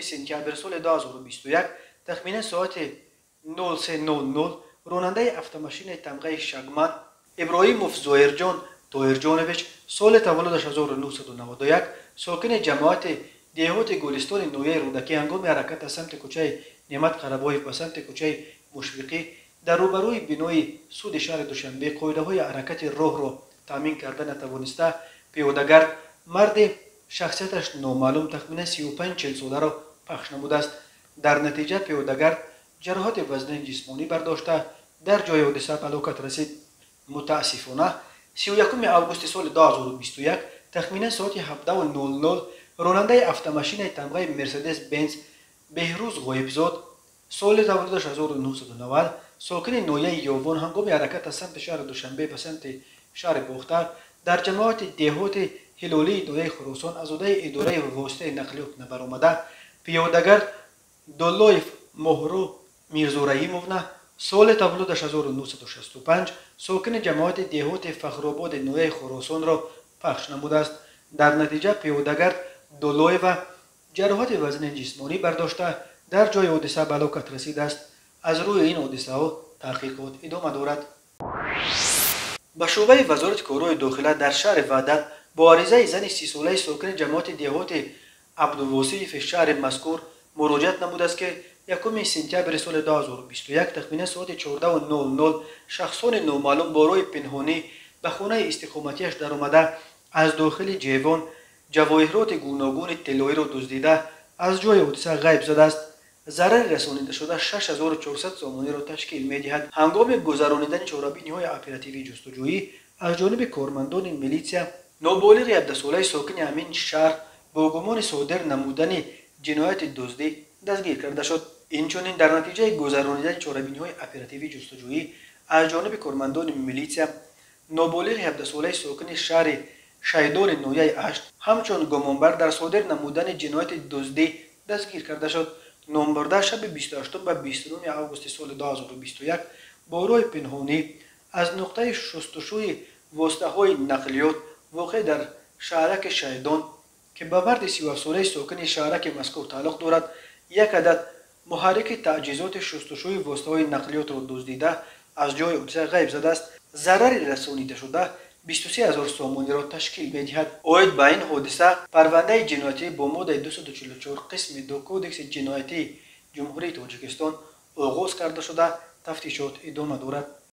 سپتامبر سال 2021 تخمین ساعت 03:00 راننده автомашین تمغه شگمن ابراهیموف زویرجان طاهرجانویچ سال تولدش 1991 ساکن جماعت دیهات گلستان نویه رودکی هنگام حرکت از سمت کوچه نعمت قربایف به سمت کوچه مشفقی در روبروی بینای سود شهر دوشنبه قاعده های حرکت راه را تامین کرده نتوانسته پیاده‌گرد مرد شخصیتش نامعلوم تخمین 35-40 ساله را پخش نموده است. در نتیجه پیاده‌گرد جراحات وزن جسمانی برداشته در جای حادثه به هلاکت رسید. متاسفانه 31 آگوست سال 2021 تخمین ساعت 17:00 راننده автомашین تمغه مرسدس بنز بهروز غایبزاد سال تولدش 1990 ساکن نویه یوان هنگام حرکت از سمت شهر دوشنبه به سمت شهر باختر در جماعت دیهات هلالی نویه خراسان از عهده اداره واسطه نقلیات نبرآمده پیاده‌گرد دولایف مهرو میرزارحیمونا سال تولدش 1965 ساکن جماعت دیهات فخرآباد نویه خراسان را پخش نموده است. در نتیجه پیاده‌گرد دولایف جراحات وزن جسمانی برداشته در جای حادثه به هلاکت رسیده است. از روی این حادثه ها تحقیقات ادامه دارد. به شعبه وزارت کارهای داخله در شهر وحدت با عریضه زن 30 ساله ساکن جماعت دیهات عبدالواسیف شهر مذکور مراجعت نموده است که 1 سپتامبر سال 2021 تخمین ساعت 14:00 شخصان نامعلوم با راه پنهانی به خانه استقامتیش در آمده از داخل جیوان جواهرات گوناگون طلایی را دزدیده از جای حادثه غیب زده است. ضرر رسانیده شده 6400 سامانی را تشکیل می‌دهد. هنگام گذرانیدن چاره‌بینی‌های اپراتیوی جستجویی از جانب کارمندان میلیسیا نابالغ 17 ساله ساکن همین شهر با گمان صادر نمودن جنایت دزدی دستگیر کرده شد. اینچنین در نتیجه گذرانیدن چاره‌بینی‌های اپراتیوی جستجویی از جانب کارمندان میلیسیا نابالغ 17 ساله ساکن شهر شیدان نویه 8 همچون گمانبر در صادر نمودن جنایت دزدی دستگیر کرده شد. نامبرده شب 28 و 29 آگوست سال 2021 با راه پنهانی از نقطه شستشوی واسطه‌های نقلیات واقع در شهرک شیدان که به مرد 37 ساله ساکن شهرک مذکور تعلق دارد یک عدد محرک تجهیزات شستشوی واسطه‌های نقلیات را دزدیده از جای حادثه غیب زده است. ضرر رسانیده شده 23000 سامانی را تشکیل می‌دهد. عاید به این حادثه پرونده جنایتی با ماده 244 قسم 2 کودکس جنایتی جمهوری تاجیکستان آغاز کرده شده تفتیشات ادامه دارد.